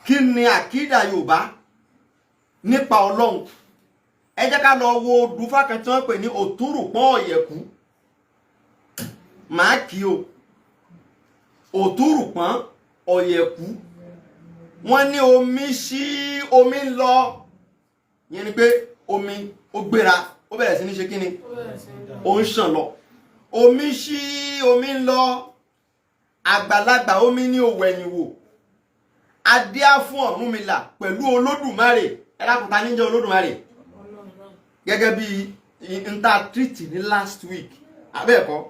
kí ni àkídà Yorùbá nípa Ọlọ́run. Ẹ jẹ́ ká lọ wo odùfá kan tí wọ́n pè ní òtúrùpọ́n ọ̀yẹ̀kú. Màá kí o. Òtúrùpọ́n ọ̀yẹ̀kú. Wọ́n ní omi sí omi ń lọ. Yẹn ni pé omi ó gbéra, ó bẹ̀rẹ̀ sí ní ṣe kíni? Ó ń ṣàn lọ. Omi sí omi ń lọ. Àgbàlagbà omi ní òwẹ̀yìn wò. Adíá fún Ọ̀rúnmìlà pẹ̀lú Olódùmarè. Ẹ dákun ta ní jẹ́ Olódùmarè? Gẹ́gẹ́ bí treat ní last week. Àbẹ́ẹ̀kọ́.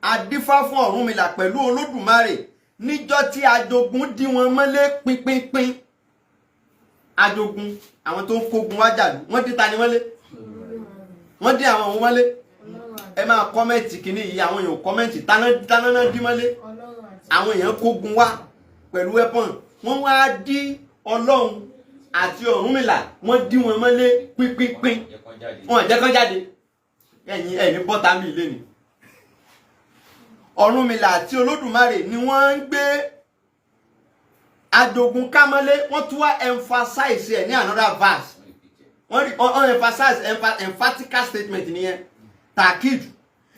Adífá fún Ọ̀rúnmìlà pẹ̀lú Olódùmarè níjọ́ tí ajogun dí wọn mọ́lé pínpínpín. Ajogun, àwọn tó ń kógun wájàlú, wọ́n dí ta ni mọ́lé? Wọ́n dí àwọn ohun mọ́lé. Ẹ máa kọ́mẹ́ǹtì kìíní yìí, àwọn èèyàn kọ́mẹ́ǹtì táná náà dí mọ́lé. Àwọn èèyàn kógun wá pẹ̀lú weapon. Wọ́n wá dí Ọlọ́run àti Ọ̀rúnmìlà, wọ́n dí wọn mọ́lé pínpínpín. Wọ́n jẹ́ kán jáde. Ẹ̀yin bọ́ta mi ilé ni. Ọ̀rúnmìlà àti Olódùmarè ni wọ́n ń gbé ajogun kámọ́lé. Wọ́n tún wá emphasize ẹ̀ ní another verse. Wọ́n emphasize emphatical statement nìyẹn. Takid.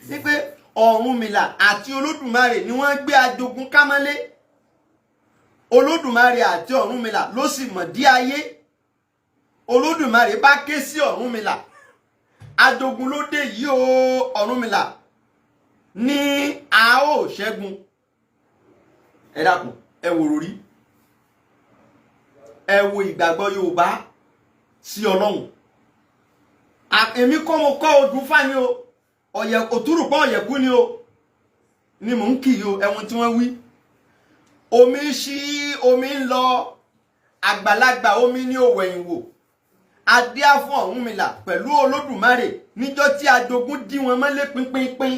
Ní pé Ọ̀rúnmìlà àti Olódùmarè ni wọ́n gbé ajogun kámọ́lé. Olódùmarè àti Ọ̀rúnmìlà ló sì mọ̀ dí ayé. Olódùmarè bá ké sí Ọ̀rúnmìlà. Ajogun ló dé yìí o Ọ̀rúnmìlà. Ní a ó ṣẹ́gun. Ẹ dákun, ẹ wò rórí. Ẹ wo ìgbàgbọ́ Yorùbá sí Ọlọ́run. Èmi kọ́ mo kọ́ odùfá ni o. Òtúrùpọ́n ọ̀yẹ̀kú ni o. Ni mò ń kì o, ẹ̀wọ̀n tí wọ́n wí. Omi sí omi ń lọ. Àgbàlagbà omi ní òwẹ̀yìn wò. Adíá fún Ọ̀rúnmìlà pẹ̀lú Olódùmarè níjọ́ tí ajogun dí wọn mọ́lé pínpínpín.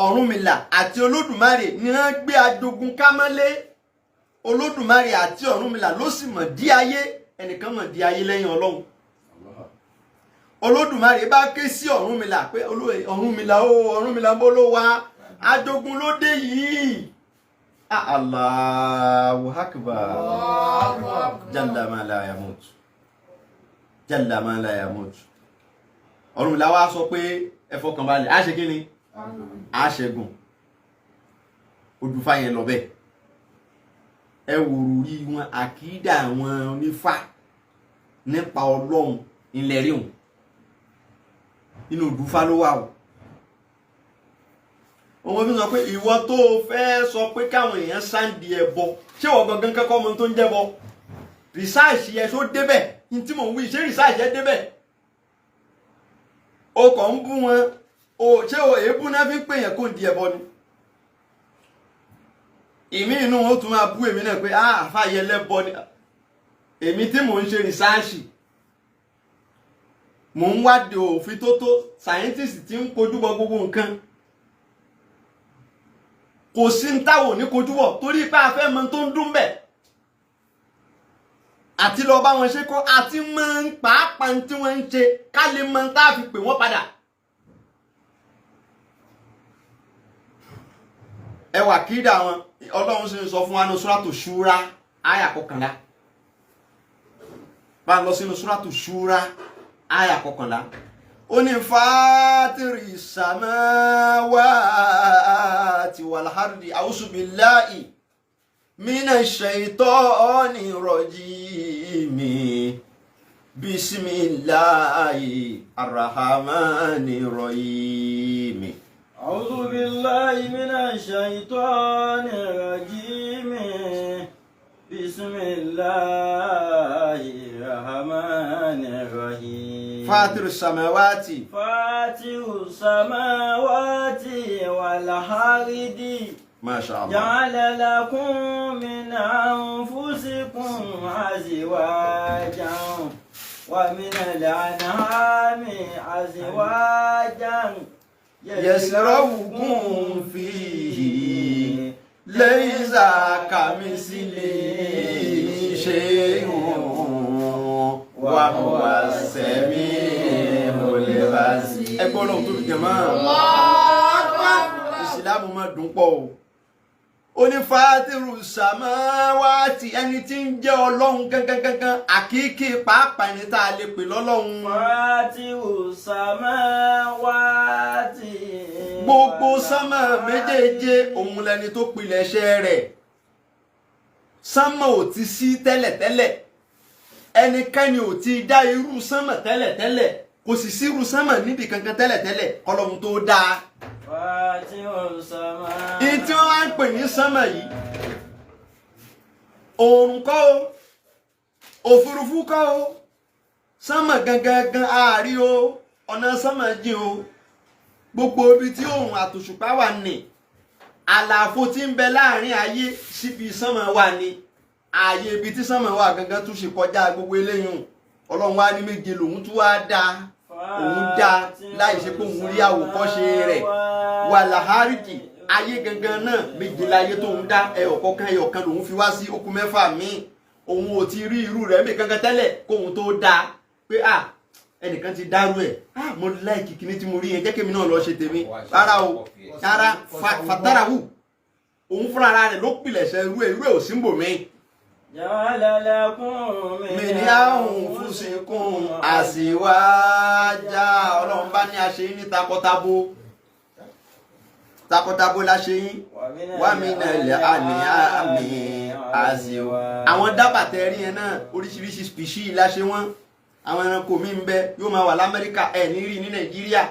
Ọ̀rúnmìlà àti Olódùmarè ni wọ́n gbé ajogun kámọ́lé. Olódùmarè àti Ọ̀rúnmìlà ló sì mọ̀ dí ayé. Ẹnìkan mọ̀ dí ayé lẹ́yìn Ọlọ́run. Olódùmarè bá ké sí Ọ̀rúnmìlà pé Ọ̀rúnmìlà o Ọ̀rúnmìlà bó ló wá. Ajogun ló dé yìí. Allahu akbar. Jalla ma la yamut. Jalla ma la yamut. Ọ̀rúnmìlà wá sọ pé ẹ fọkàn balẹ̀. A ṣe kíni? A ṣẹ́gun. Odùfá yẹn lọ bẹ́ẹ̀. Ẹ wòrò rí wọn àkídà wọn onífá nípa Ọlọ́run ilẹ̀ rí wọn. Inú Odùfá ló wà o. Wọ́n fi sọ pé ìwọ tó fẹ́ sọ pé káwọn èèyàn sáǹdì ẹbọ. Ṣé wọ́n gangan kẹ́kọ̀ọ́ mọ tó ń jẹ́bọ? Research yẹn tó débẹ̀. Ní tí mò ń wí, ṣé research yẹn débẹ̀? O kàn ń bú wọn. Ṣé o èébú náà fi ń pè yẹn kó ń di ẹbọ ni? Èmi inú wọn tún máa bú èmi náà pé àfàyẹ lẹ́bọ ni. Èmi tí mò ń ṣe research. Mò ń wádìí òfin tó scientist tí ń kojú bọ gbogbo nǹkan. Kò sí ń táwò ní kojú bọ̀ torí pé a fẹ́ mọ tó ń dún bẹ̀. Àti lọ bá wọn ṣe kọ́ àti mọ pàápàá tí wọ́n ń ṣe ká lè mọ tá a fi pè wọ́n padà. Ẹ wà kídà wọn Ọlọ́run sì ń sọ fún wa ní Suratu Shura àyà 11. Bá lọ sínú Suratu Shura àyà 11. Ó ní fátìrì samawati wal ardi a'udhu billahi minash shaitani rajim. Bismillahir rahmanir rahim. أعوذ بالله من الشيطان الرجيم بسم الله الرحمن الرحيم فاطر السماوات والأرض ما شاء الله جعل لكم من أنفسكم أزواجا ومن الأنعام أزواجا يسرعكم فيه ليس كمثله شيء وهو السميع البصير. Ẹ gbọ́ lọ́wọ́ tó fi jẹ̀mọ́. Ìsìlámù máa dùn pọ̀ o. ó ní fàátìrù sàmáwátì ẹni tí ń jẹ́ ọlọ́run gangan àkíkí pàápàá ẹni tá a lè pè lọ́lọ́run. fàátìrù sàmáwátì. gbogbo sánmà méjèèje òun lẹni tó pilẹ̀ṣẹ̀ rẹ̀. sánmà ò ti sí tẹ́lẹ̀tẹ́lẹ̀ ẹnikẹ́ni ò ti dá irú sánmà tẹ́lẹ̀tẹ́lẹ̀ kò sì sí irú sánmà níbi kankan tẹ́lẹ̀tẹ́lẹ̀ kọ́lọ́run tó dáa. Ìyí tí wọ́n wá ń pè ní sánmà yìí oòrùn kọ́ o òfurufú kọ́ o sánmà gangan àárí o ọ̀nà sánmà jìn o gbogbo ibi tí oòrùn àtòṣùpá wà ní àlàfo tí ń bẹ láàrin ayé síbi sánmà wà ní ààyè ibi tí sánmà wà gangan tún ṣe kọjá gbogbo eléyìí ọlọ́run wá ní méje lòun tún wá dáa òun dá láì ṣe pé òun rí àwòkọ́ṣe rẹ̀ wà láhárìkì ayé gangan náà méje láyé tó ń dá ẹyọ̀kan lòun fi wá sí okùn mẹ́fà míì òun ò ti rí irú rẹ̀ mí kankan tẹ́lẹ̀ kóun tó dá pé ẹnìkan ti dárú ẹ̀ mo láìkì kíní tí mo rí yẹn jẹ́ kémi náà lọ ṣe tèmi rárá o rárá fatarahu òun fúnra rẹ̀ ló pilẹ̀ṣẹ̀ irú ẹ̀ ò sí ń bò mí. mi ní àrùn fúnṣekún àṣìwájà ọlọ́run bá ní àṣẹ ní takọtabo la ṣe yín wà mí nàlẹ́ àmì àṣìwá. àwọn dábàá tẹ́rí yẹn náà oríṣiríṣi species la ṣe wọ́n. àwọn ẹranko mi ń bẹ yóò máa wà lamẹ́ríkà ẹ̀ ní rí ní nàìjíríà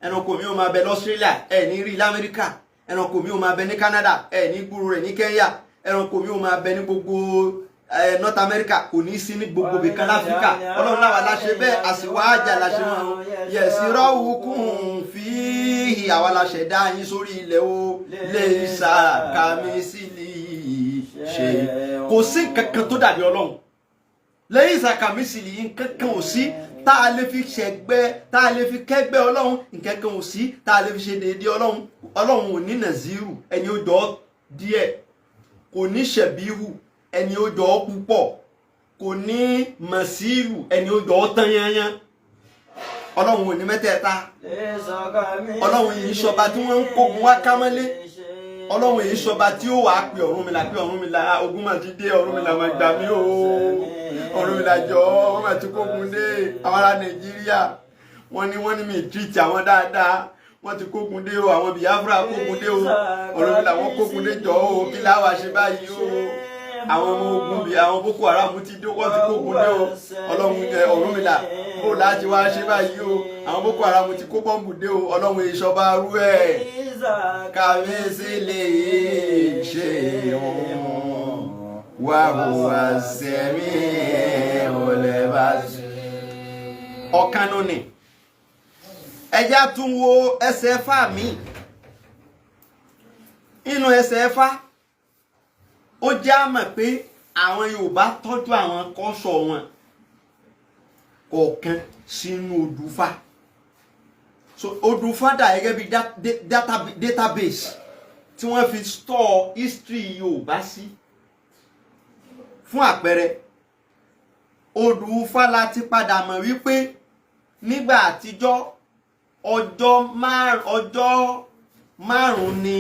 ẹranko mi yóò máa bẹ lọ́sítrélíà ẹ̀ ní rí lamẹ́ríkà ẹranko mi yóò máa bẹ ní canada ẹ̀ ní gbúrò rẹ̀ ní kenya ẹranko mi yóò máa bẹ ní gbogbo north america kò ní sí ní gbogbo bìkan láfíríkà ọlọ́run láwa láṣẹ bẹ́ẹ̀ àṣìwá àjà láṣẹ wọn yẹ̀sì rọ́wùkún fi àwa láṣẹ dá yín sórí ilẹ̀ o lè ṣàkàmísìlì ṣe kò sí kankan tó dàbí ọlọ́run lẹ́yìn ìsàkàmísìlì nǹkan kan ò sí tá a lè fi ṣẹgbẹ́ tá a lè fi kẹ́gbẹ́ ọlọ́run nǹkan kan ò sí tá a lè fi ṣe déédéé ọlọ́run ọlọ́run ò ní nàzírù ẹni ó jọ díẹ̀ kò ní ṣẹ̀bíhù ẹni ó jọ púpọ̀ kò ní màsílù ẹni ó jọ tán yányán ọlọ́run ò ní mẹ́tẹ̀ẹ̀ta ọlọ́run yìí ṣọba tí wọ́n ń kógun wá kámọ́lé ọlọ́run yìí ṣọba tí ó wàá pè Ọ̀rúnmìlà ogun máa ti dé Ọ̀rúnmìlà máa gbà mí o Ọ̀rúnmìlà jọ wọ́n máa ti kógun dé àwọn ará Nàìjíríà wọ́n ní mi tírìtì àwọn dáadáa wọ́n ti kógun dé o àwọn Biafra kógun dé o Ọ̀rúnmìlà wọ́n kógun dé jọ o kí láwa ṣe báyìí o àwọn ọmọ ogun bíi àwọn Boko Haram ti dé wọ́n ti kógun dé o ọlọ́run Ọ̀rúnmìlà kó láti wá ṣe báyìí o àwọn Boko Haram ti kó bọ́ǹbù dé o ọlọ́run ìṣọba arú ẹ̀ kàmísì lè ṣe wà hùwà sẹ́mi olè bá ṣe. ọ̀kanú ni ẹja tún wo ẹsẹ̀ Ẹ̀fà mi inú ẹsẹ̀ Ẹ̀fà ó jẹ́ àmọ̀ pé àwọn Yorùbá tọ́jú àwọn kọ́ṣọ̀ wọn kọ̀ọ̀kan sínú odùfà so odùfà dà gẹ́gẹ́ bí database tí wọ́n fi store history Yorùbá sí fún àpẹẹrẹ odùfà láti padà mọ̀ wípé nígbà àtijọ́ ọjọ́ márùn-ún ni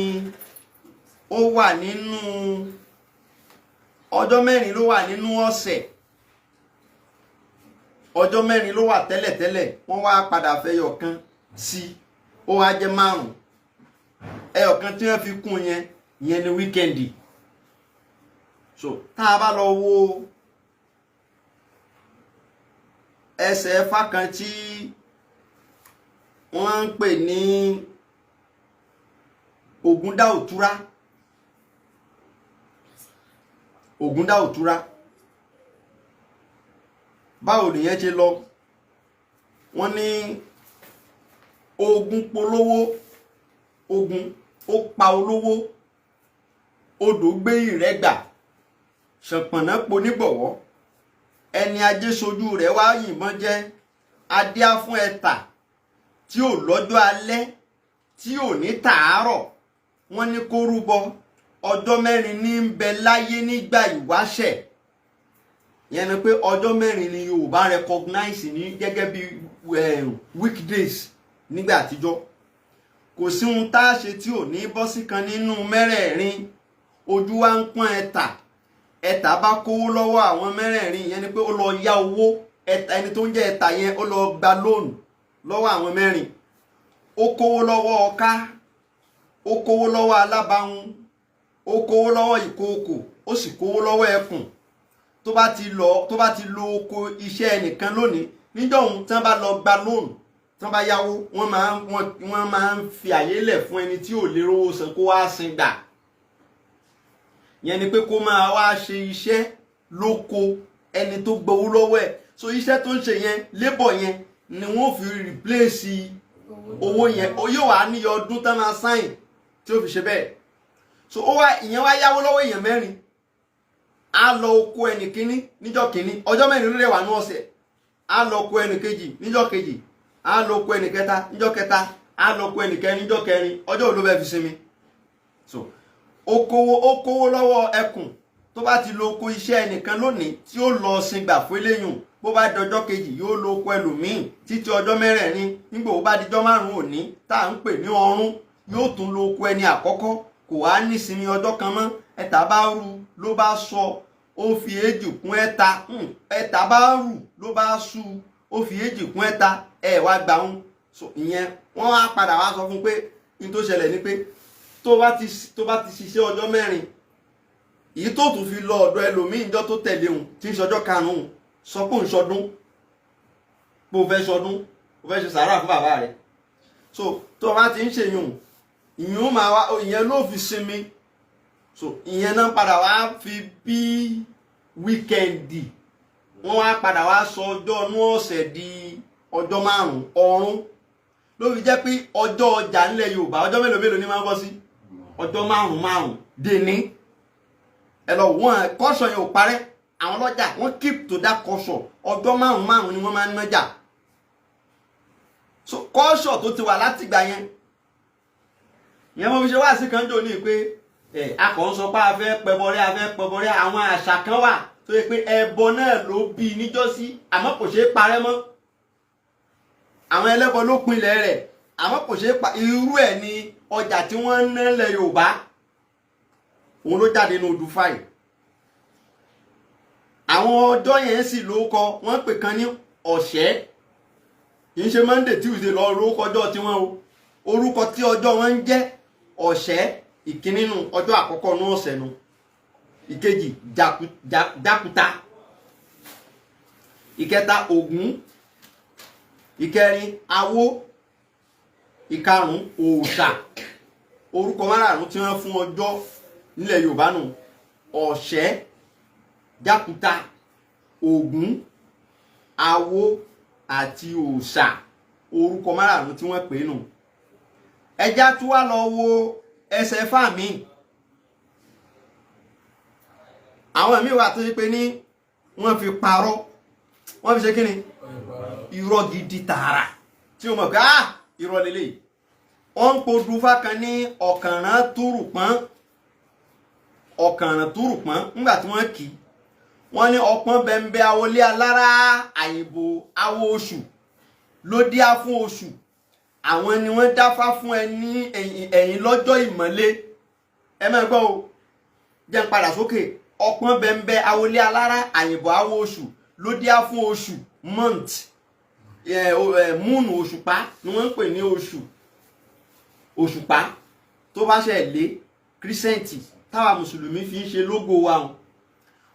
ó wà nínú ọjọ́ mẹ́rin ló wà nínú ọ̀sẹ̀ ọjọ́ mẹ́rin ló wà tẹ́lẹ̀tẹ́lẹ̀ wọ́n wá padà fẹ́ ẹyọ̀kan sí ó wá jẹ́ márùn ẹyọ̀kan tí wọ́n fi kún yẹn ni wíkẹ́ndì so tá a bá lọ wo ẹsẹ̀ Ẹ̀fà kan tí wọ́n ń pè ní Ògúndá Òtúrá báwo nìyẹn ṣe lọ wọ́n ní ogun polówó ogun ó pa olówó odò gbé ìrẹ́gbà ṣọ̀pọ̀nà ponígbọ̀wọ́ ẹni ajé sojú rẹ̀ wá yìnbọn jẹ́ adíá fún ẹ̀tà tí ò lọ́jọ́ alẹ́ tí ò ní tàárọ̀ wọ́n ní kó rúbọ ọjọ́ mẹ́rin ní ń bẹ láyé nígbà ìwáṣẹ̀ yẹn ni pé ọjọ́ mẹ́rin ni Yorùbá recognize ní gẹ́gẹ́ bí weekdays nígbà àtijọ́ kò sí ohun tá a ṣe tí ò ní bọ́ sí kan nínú mẹ́rẹ̀ẹ̀rin ojú wa ń pọ́n ẹ̀tà bá kówó lọ́wọ́ àwọn mẹ́rẹ̀ẹ̀rin, ìyẹn ni pé ó lọ yá owó, ẹni tó ń jẹ́ ẹ̀tà yẹn ó lọ gba lóònù lọ́wọ́ àwọn mẹ́rin, ó kówó lọ́wọ́ ọká, ó kówó lọ́wọ́ alábàáhùn, ó kówó lọ́wọ́ ìkookò, ó sì kówó lọ́wọ́ ẹkùn. tó bá ti lo oko iṣẹ́ ẹnìkan lónìí, níjọ́ òun tí wọ́n bá lọ gba lóònù, tí wọ́n bá yáwó, wọ́n máa ń fi àyè lẹ̀ fún ẹni tí ò lè rówó san kó wá sin gbà. Yẹn ni pé kó máa wá ṣe iṣẹ́ lóko ẹni tó gbowó lọ́wọ́ ẹ̀. So iṣẹ́ tó ń ṣe yẹn, labour yẹn ni wọ́n fi replace owó yẹn. Ó yóò wá níye ọdún tán máa sáìn tí ó fi ṣe bẹ́ẹ̀. So ìyẹn wá yáwó lọ́wọ́ èèyàn mẹ́rin, á lọ oko ẹnì kíní níjọ́ kíní, ọjọ́ mẹ́rin ló lè wà ní ọ̀sẹ̀. Á lọ oko ẹnì kejì níjọ́ kejì, á lọ oko ẹnì kẹta níjọ́ kẹta, á lọ oko ẹnì kẹrin níjọ́ kẹrin. Ọjọ́ wo ló fẹ́ fi sinmi? So ó kówó lọ́wọ́ ẹkùn. Tó bá ti lo oko iṣẹ́ ẹnìkan lónìí tí ó lọ sin gbà fún eléyùn, bó bá di ọjọ́ kejì yóò lo oko ẹlòmíì títí ọjọ́ mẹ́rẹ̀ẹ̀rin. Nígbà ó bá di ọjọ́ márùn-ún òní tá à ń pè ní ọrún, yóò tún lo oko ẹni àkọ́kọ́. Kò wá ní sinmi ọjọ́ kan mọ́. Ẹ̀tà bá rù ló bá sọ, ó fi èjì kún ẹ̀ta. Ẹ̀tà bá rù ló bá sú, ó fi èjì kún ẹ̀ta. Ẹ wá gbà ń. So ìyẹn wọ́n á padà wá sọ fún pé ní tó ṣẹlẹ̀ ni pé tó bá ti ṣiṣẹ́ ọjọ́ mẹ́rin, èyí tó tún fi lọ ọ̀dọ̀ ẹlòmíì ìjọ tó tẹ̀lé òun tí ń ṣọjọ́ karùn-ún, sọ pé òun ṣọdún, bó fẹ́ ṣọdún, ó fẹ́ ṣe sàárà fún bàbá rẹ̀. So tó bá ti ń ṣe ìyún máa wá, ìyẹn ló fi sinmi. So ìyẹn náà padà wá fi bí wíkẹ́ndì, wọ́n wá padà wá sọ ọjọ́ inú ọ̀sẹ̀ di ọjọ́ márùn-ún ọ̀run. Ló fi jẹ́ pé ọjọ́ ọjà nílẹ̀ Yorùbá ọjọ́ mélòó ni máa ń bọ́ sí? Ọjọ́ márùn-ún dè ní. Ẹ lọ wọ́n kọ́ṣọ̀ yẹn ò parẹ́, àwọn ọlọ́jà wọ́n keep to that kọ́ṣọ̀. Ọjọ́ márùn-ún ni wọ́n máa ń nájà. So kọ́ṣọ̀ tó ti wà látìgbà yẹn, ìyẹn mo fi ṣe wá sí kan jò ní pé a kàn ń sọ pé a fẹ́ pẹbọrẹ́, àwọn àṣà kan wà tó yẹ pé ẹbọ náà ló bí níjọ́sí, àmọ́ kò ṣeé parẹ́ mọ́. Àwọn ẹlẹ́bọ ló pinlẹ̀ rẹ̀, àmọ́ kò ṣeé irú ẹ̀ ni ọjà tí wọ́n ń ná lẹ̀ Yorùbá, òun ló jáde ní odù fáì. Àwọn ọjọ́ yẹn sì ló kọ, wọ́n pè kan ní ọ̀ṣẹ́, kì í ṣe Monday Tuesday lọ orúkọ ọjọ́ tí wọ́n o, orúkọ tí ọjọ́ wọn ń jẹ́ ọ̀ṣẹ́. Ìkíní nù, ọjọ́ àkọ́kọ́ nú ọ̀sẹ̀ nù. Ìkejì jákúta, ìkẹta Ògún, ìkẹrin Awó, ìkarùn Òòṣà. Orúkọ márààrún tí wọ́n fún ọjọ́ nílẹ̀ Yorùbá nù: ọ̀ṣẹ́, jákúta, Ògún, Awó àti Òòṣà. Orúkọ márààrún tí wọ́n pè nù. Ẹjá tún wá lọ wo ẹsẹ̀ fáàmì. Àwọn míì wà tó ṣe pé ní wọ́n fi parọ́, wọ́n fi ṣe kí ni? Irọ́ gidi tààrà tí o mọ̀ pé irọ́ lélẹ̀. Wọ́n ń podù fákan ní ọ̀kànràn túrùpọ́n. Ọ̀kànràn túrùpọ́n nígbà tí wọ́n kì í, wọ́n ní ọpọ́n bẹ̀m̀bẹ̀ àwọlé alára àyìnbó awo oṣù ló díá fún oṣù. Àwọn ni wọ́n dáfá fún ẹ ní ẹ̀yìn lọ́jọ́ ìmọ́lé. Ẹ máa gbọ́ o, jẹ́ n padà sókè. Ọpọ́n bẹ̀m̀bẹ̀ àwọlé alára àyìnbó awo oṣù ló díá fún oṣù, month. Moon, òṣùpá ni wọ́n ń pè ní oṣù. Òṣùpá tó bá ṣe lé kírísẹ́ǹtì táwa mùsùlùmí fi ń ṣe lógo wa hàn.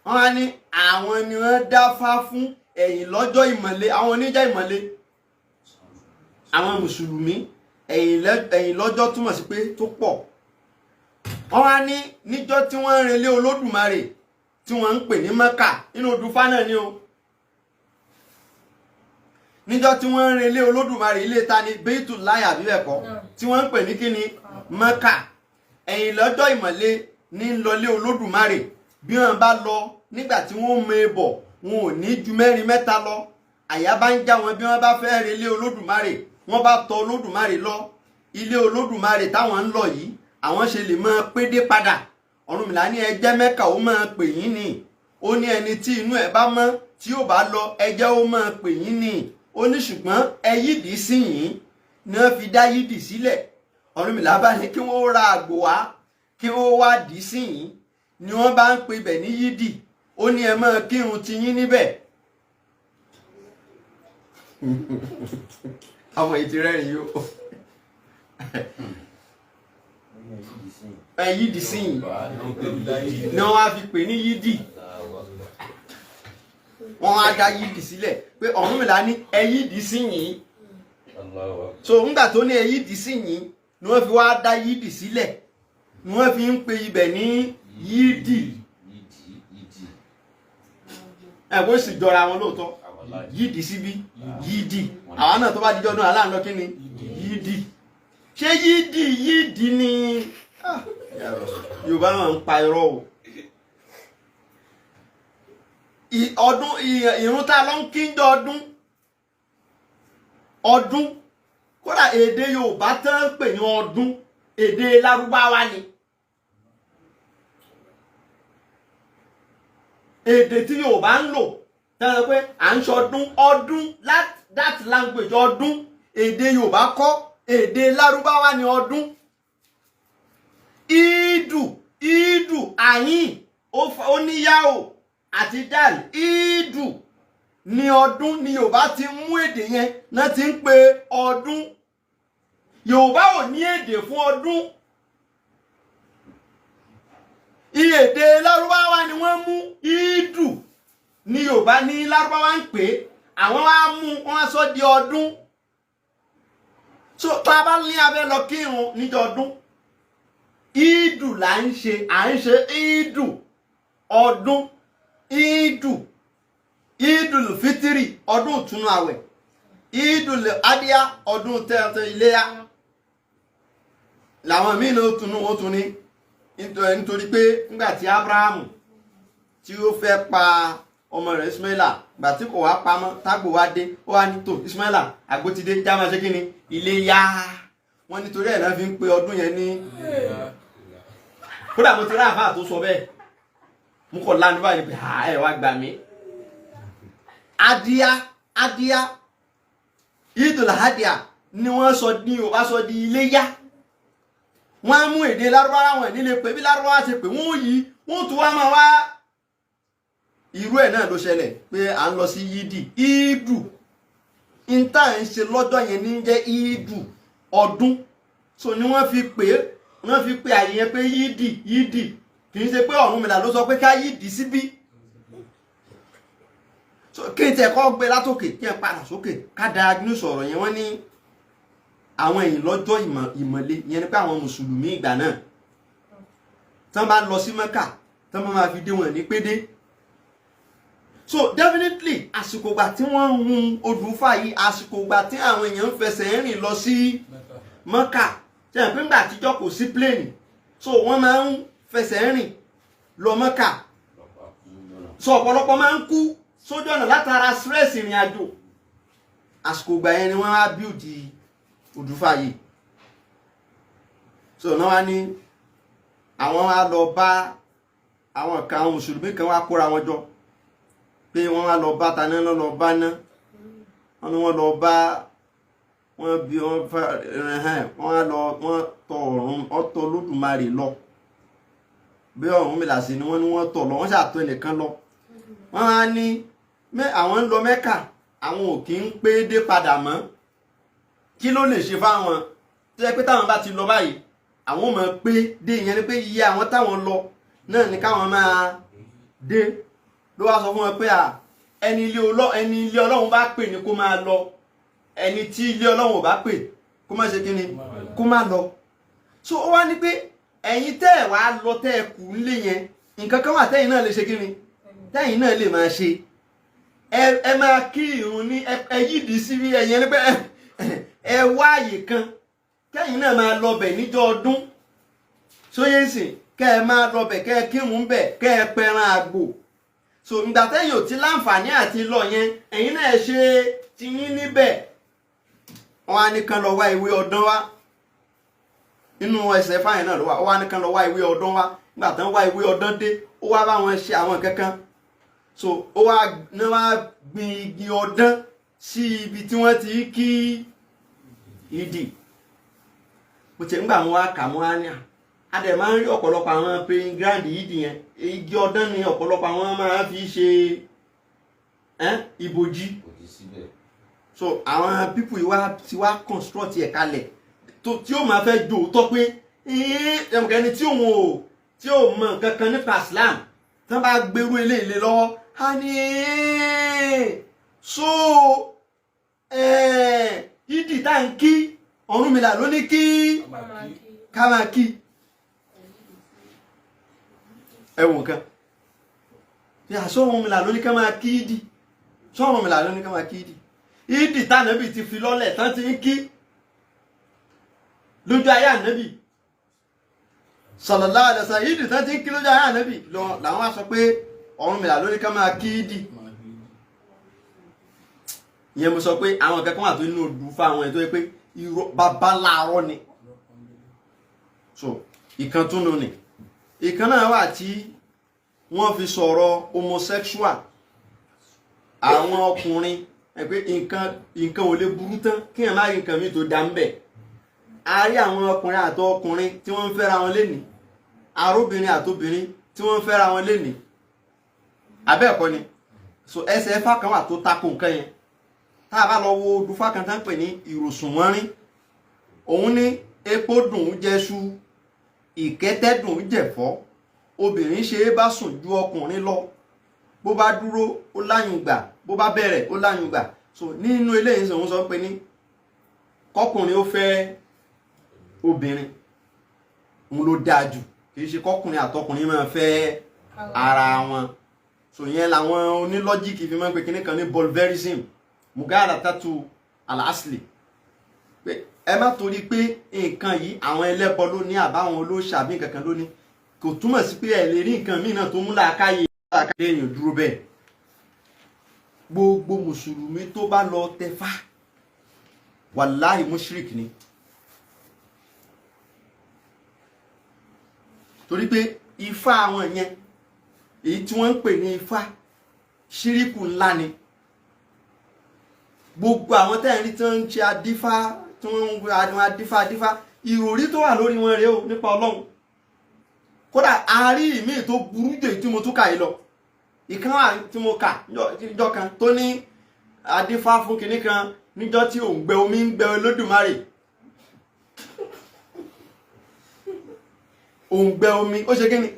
Wọ́n á ní àwọn ni wọ́n dáfá fún ẹ̀yìn lọ́jọ́ ìmọ́lé. Àwọn oníjẹ́ ìmọ́lé, àwọn mùsùlùmí ẹ̀yìn lọ́jọ́ túmọ̀ sí pé tó pọ̀. Wọ́n á ní níjọ́ tí wọ́n ń relé Olódùmarè tí wọ́n ń pè ní Mẹ́kà, nínú odùfá náà ni o. Níjọ́ tí wọ́n ń relé Olódùmarè, ilé ta ni Baitul Láyà bí bẹ́ẹ̀ kọ́, tí wọ́n ń pè ní kíni Mẹ́kà. Ẹ̀yìn lọ́jọ́ ìmọ́lé ní lọlé Olódùmarè. Bí wọ́n bá lọ nígbà tí wọ́n mọ ebọ̀, wọn ò ní ju mẹ́rin mẹ́ta lọ. Àyà bá ń já wọn bí wọ́n bá fẹ́ relé Olódùmarè, wọ́n bá tọ Olódùmarè lọ. Ilé Olódùmarè táwọn ń lọ yìí, àwọn ṣe lè máa pédé padà. Ọ̀rúnmìlà ní ẹ jẹ́ Mẹ́kà ó máa pè yín ni. Ó ní ẹni tí inú ẹ̀ bá mọ́ tí ó bá lọ ẹ jẹ́ ó máa pè yín ni. Ó ní ṣùgbọ́n ẹ yídìí sí yín ni wọ́n fi dá yídìí sílẹ̀. Ọ̀rúnmìlà bá ní kí wọ́n ra àgbò wá, kí wọ́n wá dì sí yín, ni wọ́n bá ń pe ibẹ̀ ní yídì ó ní ẹ máa kírun ti yín níbẹ̀. àwọn ètò rẹ́rìn yóò yídì síyìn ni wọ́n á fi pè ní yídì. wọ́n á dá yídì sílẹ̀ pé Ọ̀rúnmìlà ní ẹ yídì síyìn. so ńgbà tó ní ẹ yídì síyìn ni wọ́n fi wá dá yídì sílẹ̀ ni wọ́n fi ń pe ibẹ̀ ní yídì. ẹ̀kọ́ sì jọra wọn lóòótọ́ yídì síbí yídì àwọn náà tó bá dijọ́ náà aláǹlọ kí ni yídì. ṣé yídì ni Yorùbá náà ń pa irọ́ o. ọdún ìrun tá a lọ ń kíjọ ọdún kódà èdè Yorùbá tán pè ní ọdún èdè Lárúbáwá ni. èdè tí Yorùbá ń lò tẹ́lẹ̀ pé à ń ṣọdún ọdún that language ọdún èdè Yorùbá kọ́ èdè Lárúbáwá ni ọdún. ìdù àyìn ó níyàwó àti dal ìdù ní ọdún ni Yorùbá ti mú èdè yẹn náà ti ń pe ọdún. Yorùbá ò ní èdè fún ọdún. Èdè Lárúbáwá ni wọ́n mú ìdù ní Yorùbá ní Lárúbáwá ń pè àwọn wá mú wọn sọ di ọdún. so tá a bá ní abẹ́ lọ kírun níjọ ọdún ìdù là ń ṣe à ń ṣe ìdù ọdún ìdùl fitiri ọdún ìtúnu àwẹ̀ ìdùl adìyà ọdún tẹ̀tẹ̀ iléyá làwọn míì náà tún ó tún ní nítorí pé nígbà tí Abrahamu tí ó fẹ́ pa ọmọ rẹ̀ Ismaila gbà tí kò wá pamọ́ tágbò wá dé ó wá ní tó Ismaila àgbo ti dé já máa ṣe kí ni iléyá wọ́n nítorí ẹ̀ náà fi ń pe ọdún yẹn ní kódà mo ti rí àfáà tó sọ bẹ́ẹ̀ mo kọ̀ lánàá báyìí pé ẹ wá gbà mí. adìyà ìdùl adìyà ni wọ́n sọ ní Yorùbá sọ di iléyá. wọ́n á mú èdè Lárúbáwá wọn nílé pé bí Lárúbáwá ṣe pé wọ́n tún wá máa wá. irú ẹ̀ náà ló ṣẹlẹ̀ pé à ń lọ sí yídì ìdù ìta ń ṣe lọ́jọ́ yẹn ní jẹ́ ìdù ọdún. so ni wọ́n fi pè àyè yẹn pé yídì kì í ṣe pé Ọ̀rúnmìlà ló sọ pé ká yídì síbí. so kí n tẹ̀ kọ́ gbé látòkè kí n padà sókè ká diagnose ọ̀rọ̀ yẹn wọ́n ní àwọn èyí lọ́jọ́ ìmọ̀le yẹn ni pé àwọn mùsùlùmí ìgbà náà tán bá lọ sí Mẹ́kà tán bá máa fi dé wọn ní pédé. so definitely àsìkò ìgbà tí wọ́n ń hun odùfà yìí àsìkò ìgbà tí àwọn èèyàn ń fẹsẹ̀ rìn lọ sí Mẹ́kà ṣe é pé ńgbà àtijọ́ kò sí plane so wọ́n máa ń fẹsẹ̀ rìn lọ Mẹ́kà so ọ̀pọ̀lọpọ̀ máa ń kú sójú ọ̀nà látara stress ìrìn àjò àsìkò ìgbà yẹn ni wọ́n á build odùfà yìí. so náà wá ní àwọn á lọ bá àwọn kan àwọn mùsùlùmí kan wá kóra wọn jọ pé wọ́n wá lọ bá taná náà lọ bá ná wọ́n ní wọ́n lọ bá wọ́n bí wọ́n wá lọ wọ́n tọ ọ̀tọ̀ Olódùmarè lọ bí Ọ̀rúnmìlà sí ni wọ́n ní wọ́n tọ̀ lọ wọ́n ṣàtọ̀ ẹnìkan lọ wọ́n á ní àwọn ń lọ Mẹ́kà àwọn ò kí ń pé dé padà mọ́ kí ló lè ṣe fáwọn tó yẹ pé táwọn bá ti lọ báyìí àwọn máa pé dé ìyẹn ni pé iye àwọn táwọn lọ náà ni káwọn máa dé ló wá sọ fún wọn pé ẹni ilé Ọlọ́run bá pè ní kó máa lọ ẹni tí ilé Ọlọ́run ò bá pè kó má ṣe kí ni kó má lọ. so ó wá ní pé ẹ̀yin tẹ́ ẹ̀ wá lọ tẹ́ ẹ kù nílé yẹn nǹkan kan wà tẹ́yin náà lè ṣe kí ni tẹ́yin náà lè máa ṣe ẹ máa kí ìrun ní ẹ yídìí sí bí ẹ̀yẹn ní pé ẹ wá àyè kan kẹ́yin náà máa lọ bẹ̀ níjọ́ ọdún sóyè sìn kẹ́ ẹ máa lọ bẹ̀ kẹ́ ẹ kírun bẹ̀ kẹ́ ẹ pẹran àgbò. so ìgbà tẹ́yin ò ti láǹfààní àti lọ yẹn ẹ̀yin náà ṣe tiyín níbẹ̀. wọ́n á ní kan lọ wá ìwé ọdún wá inú ẹsẹ̀ fáyìn náà ló wà ó wá ní kan lọ wá ìwé ọdún wá nígbà tán wá ìwé ọdún dé ó wá bá wọn ṣe àwọn kankan. so ó wá ní wá gbin igi ọdún sí ibi tí wọ́n ti kí ìdì mo tẹ̀ ń gbà wọn wá kà mọ́ á ní a dẹ̀ máa ń rí ọ̀pọ̀lọpọ̀ àwọn praying ground yìí dìyẹn igi ọdán ni ọ̀pọ̀lọpọ̀ àwọn máa fi ṣe ìbòjí so àwọn people yìí ti wá construct ẹ̀ kalẹ̀ tí ó máa fẹ́ jò tọ́ pé ẹni tí ò mọ nǹkan kan nípa Islam tí wọ́n bá gbèrú eléyìí lọ́wọ́ a ní so ìdí tá ń kí Ọ̀rúnmìlà ló ní kí ká máa kí ẹ̀wọ̀n kan tí a Ọ̀rúnmìlà ló ní ká máa kí ìdí Ọ̀rúnmìlà ló ní ká máa kí ìdí tánàbì ti fi lọ́lẹ̀ tán ti ń kí lójú ayé ànábì sallallahu alaihi wasallam ìdí tán ti ń kí lójú ayé ànábì làwọn wá sọ pé Ọ̀rúnmìlà ló ní ká máa kí ìdí ìyẹn mo sọ pé àwọn kankan wà tó nínú odù fáwọn ẹ̀ tó yẹ pé irọ́ bàbá láàárọ̀ ni so ìkan tún nù ni ìkan náà wà tí wọ́n fi sọ̀rọ̀ homosexual àwọn ọkùnrin ẹ pé nǹkan ò lè burú tán kí ẹ̀ má rí nǹkan mi tó dá ń bẹ̀ a rí àwọn ọkùnrin àtọ ọkùnrin tí wọ́n ń fẹ́ra wọn lénìí arúbìnrin àtobìnrin tí wọ́n ń fẹ́ra wọn lénìí abẹ́ẹ̀kọ́ ni so ẹsẹ̀ ẹ̀fà kan wà tó tako nǹkan yẹn tá a bá lọ wo dufá kan tá ń pè ní ìròsùnmọ́rín òun ní epo dùn ún jẹ́ṣu ìkẹ́tẹ́ dùn ún jẹ̀fọ́ obìnrin ṣe é bá sùn ju ọkùnrin lọ bó bá dúró ó láyùn gbà bó bá bẹ̀rẹ̀ ó láyùn gbà so nínú eléyìí sọ wọ́n sọ pé ní kọkùnrin ó fẹ́ obìnrin òun ló dáa jù kìí ṣe kọkùnrin àtọkùnrin máa fẹ́ ara wọn so yẹn làwọn onílọ́jíìkì fi máa ń pe kinní kan ní bolverism mugara tatu alasli pé ẹ má torí pé nǹkan yìí àwọn ẹlẹ́bọ ló ní àbáwọn olóṣàbí kankan ló ní kò túmọ̀ sí pé ẹ lè rí nǹkan míì náà tó mú làákàyè èèyàn dúró bẹ́ẹ̀ gbogbo mùsùlùmí tó bá lọ tẹfá wàláhì mushrik ni torí pé ifá àwọn yẹn èyí tí wọ́n ń pè ní ifá ṣíríkù ńlá ni gbogbo àwọn tẹ́ẹ̀rí tí wọ́n ń ṣe adífá tí wọ́n ń gbé adífá ìròrí tó wà lórí wọn rèé o nípa Ọlọ́run kódà àárí ìmí tó burú jù tí mo tún kà yìí lọ ìkan wà tí mo kà níjọ́ kan tó ní adífá fún kinní kan níjọ́ tí òǹgbẹ omi ń gbẹ Olódùmarè òǹgbẹ omi ó ṣe kíni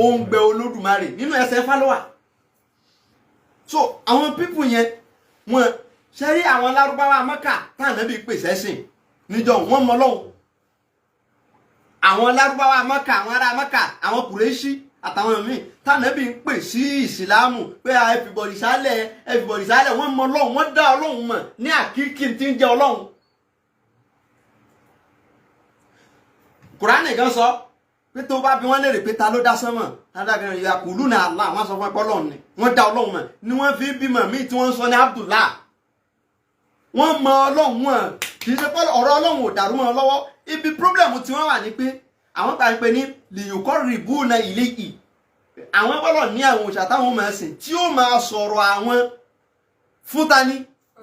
òǹgbẹ Olódùmarè nínú ẹsẹ̀ fálọ́wà so àwọn pípù yẹn wọn ṣe rí àwọn lárúbáwá Mẹ́kà tànàbí pèsè ẹ̀sìn níjọ́ wọn mọ Ọlọ́hun àwọn lárúbáwá Mẹ́kà àwọn ará Mẹ́kà àwọn Kùrẹ́ṣì àtàwọn míì tànàbí ń pè sí ìsìlámù pé everybody sálẹ̀ wọn mọ Ọlọ́hun wọn dá Ọlọ́hun mọ̀ ní àkíkí tí ń jẹ́ Ọlọ́hun Kùránì gan sọ pé tó bá bí wọ́n lè rè pé ta ló dá sánmọ̀ adágún yakulu ní Allah wọ́n sọ fún ẹ̀pọ̀ Ọlọ́hun ni wọ́n dá Ọlọ́hun mọ̀ ni wọ́n fi bímọ míì tí wọ́n ń sọ ní Abdullah wọ́n mọ Ọlọ́hun wọn kì í ṣe pé ọ̀rọ̀ Ọlọ́hun ò dàrú mọ́ lọ́wọ́ ibi pírọ́blẹ̀mù tí wọ́n wà ní pé àwọn kan pè ní lìyùkọ́ rìbú na ilé yìí àwọn gbọ́dọ̀ ní àwọn òòṣà táwọn máa sìn tí ó máa sọ̀rọ̀ àwọn fún tani